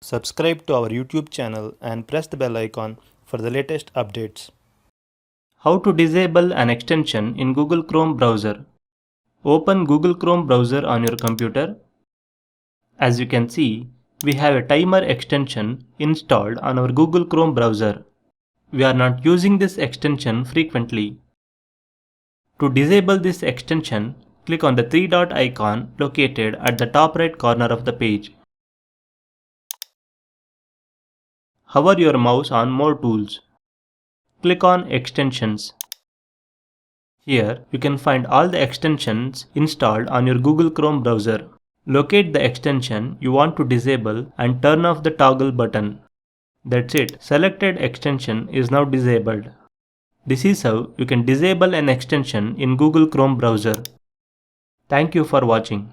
Subscribe to our YouTube channel and press the bell icon for the latest updates. How to disable an extension in Google Chrome browser. Open Google Chrome browser on your computer. As you can see, we have a timer extension installed on our Google Chrome browser. We are not using this extension frequently. To disable this extension, click on the three-dot icon located at the top right corner of the page. Hover your mouse on More Tools. Click on Extensions. Here you can find all the extensions installed on your Google Chrome browser. Locate the extension you want to disable and turn off the toggle button. That's it. Selected extension is now disabled. This is how you can disable an extension in Google Chrome browser. Thank you for watching.